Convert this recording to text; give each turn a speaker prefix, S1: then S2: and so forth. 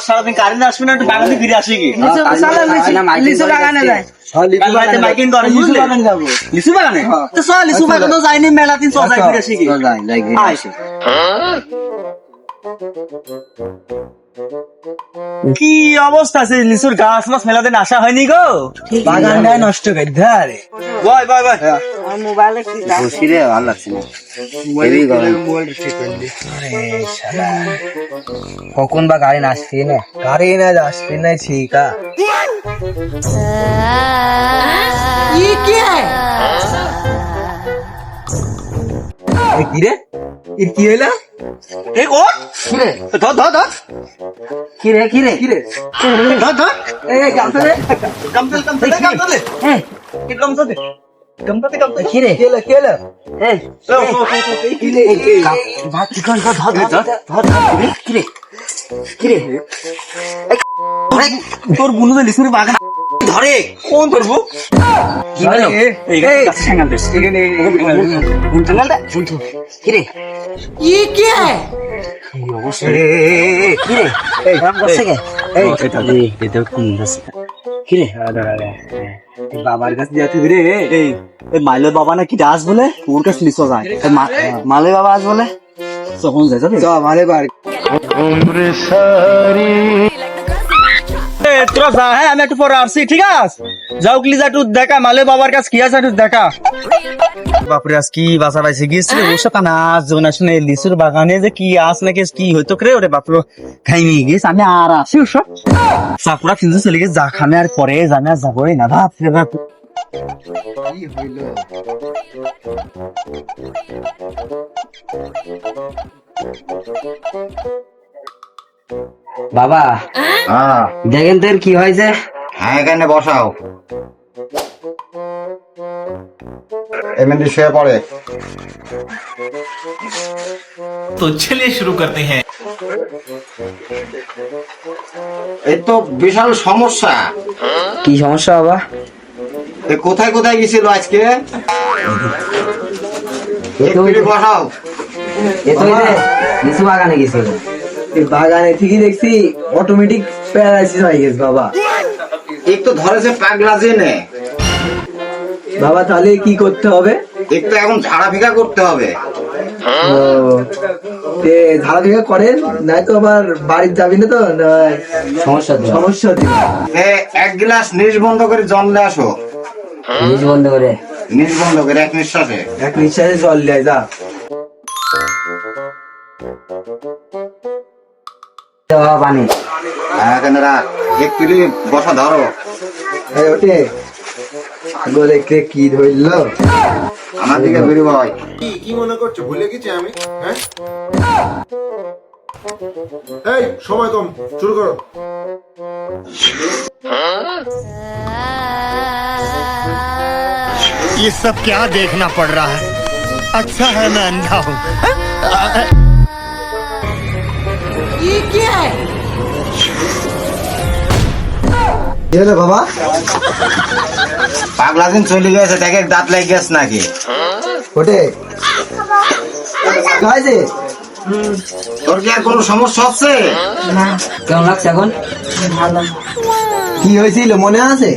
S1: সারাদিন কারেন্ট আসবে না, একটু বাগানে ফিরে আসি কি?
S2: লিচু বাগানে যায়।
S1: লিচু বাগানে তো চল, লিচু বাগানে যাইনি মেলা দিন, চল যাই ফিরে আসি কি? আয়। কি অবস্থা আছে লিচুর গাছ মাছ মেলা দিন আসা হয়নি গো?
S2: বাগানটাই নষ্ট করে ধারে।
S1: বয় বয় বয়।
S2: মোবাইলে কি
S3: বসি রে, ভালো লাগছে না। হেভি গরম। কখন বা গাড়ি না আসছে না?
S2: গাড়ি না আসবে না ঠিক আছে। ये क्या है? কি রে? কি হইলো?
S1: এ ও ধর ধর ধর।
S3: কি রে কি রে
S2: কি রে?
S1: ধর ধর।
S2: এই গামছা রে।
S1: গামছাল গামছাল গামছাল।
S3: এই
S1: কি গামছাল দে? গামছাল গামছাল।
S3: কি রে
S2: কি হলো কি হলো?
S3: এই
S1: কি রে?
S3: ভাত চিকন ধর ধর ধর ধর কি রে কি রে
S1: তোর বুনু তো লিচুর বাগান ধরে কোন ধরবো?
S3: কি হলো
S1: এই গাছ সাঙ্গাল দেশ এখানে
S3: বুনটাল দা বুনটো কি রে
S2: ये क्या है?
S3: কি অবস্থা রে কি রে এই কাম করছে কে এই এটা কোন আছে কি রে
S1: বাবার কাছে যাতে রে। এই মাইলের বাবা নাকি দাস বলে, ওর কাছে লিচু যায়।
S3: মালে বাবা আজ বলে
S1: তখন যাই যাবে।
S2: তো আমারে বার
S1: তোরা যা, হ্যাঁ আমি একটু পরে আসছি, ঠিক আছে? যাও প্লিজ একটু দেখা মালে বাবার কাছে কি আছে একটু দেখা। বাপরে আজ কি বাসা পাইছে গিয়েছিল ওসব না জোনা শুনে লিচুর বাগানে যে কি আস নাকি কি হইতো রে ওরে বাপরে খাই নিয়ে গেছে। আমি আর আসি ওসব চাকুরা কিন্তু চলে গেছে, যা খামে আর পরে জানে আর যাবোই না। বাপরে বাপ
S2: কি হইলো?
S3: বাবা
S4: হ্যাঁ
S3: দেখেন তোর কি হয়েছে
S4: হ্যাঁ, এখানে বসাও। এমনি শুয়ে পড়ে।
S5: तो चलिए शुरू करते हैं।
S4: এই তো বিশাল সমস্যা।
S3: কি সমস্যা বাবা
S4: এ কোথায় কোথায় গেছিল আজকে? একটু বসাও।
S3: এ তো লিচু বাগানে গেছিল
S2: এই বাগানে ঠিকই দেখছি অটোমেটিক প্যারালাইসিস হয়ে গেছে বাবা।
S4: একটু ধরেছে পাগলা জেনে।
S2: বাবা তাহলে কি করতে হবে?
S4: একটু এখন ঝাড়া ফিকা করতে হবে।
S2: ও, তে ধারা থেকে করেন নাই তো আবার বাড়ির যাবি না তো না
S3: সমস্যা তো
S2: সমস্যা দিবে।
S4: এ এক গ্লাস নিজ বন্ধ করে জল নিয়ে আসো।
S3: নিজ বন্ধ করে
S4: নিজ বন্ধ করে এক নিঃশ্বাসে।
S2: এক নিঃশ্বাসে জল দেয় যা।
S3: বাবা পানি
S4: হ্যাঁ, এখানে রাখ। একটু বসা ধরো।
S2: এই ওঠে গোলে কে কি ধরলো?
S4: আমার দিকে বেরো ভাই।
S6: কি মনে করছো ভুলে গেছি আমি? হ্যাঁ, এই সময় কম, শুরু করো।
S5: ये सब क्या देखना पड़ रहा है? अच्छा है मैं अंधा हूँ।
S2: কি হলো বাবা?
S4: পাগলা দিন চলে গেছে, দেখে দাঁত লেগে গেছে নাকি?
S2: ওঠে কাজে
S4: তোর কি আর কোনো সমস্যা হচ্ছে?
S3: কেমন লাগছে এখন
S2: কি হয়েছিল মনে আছে?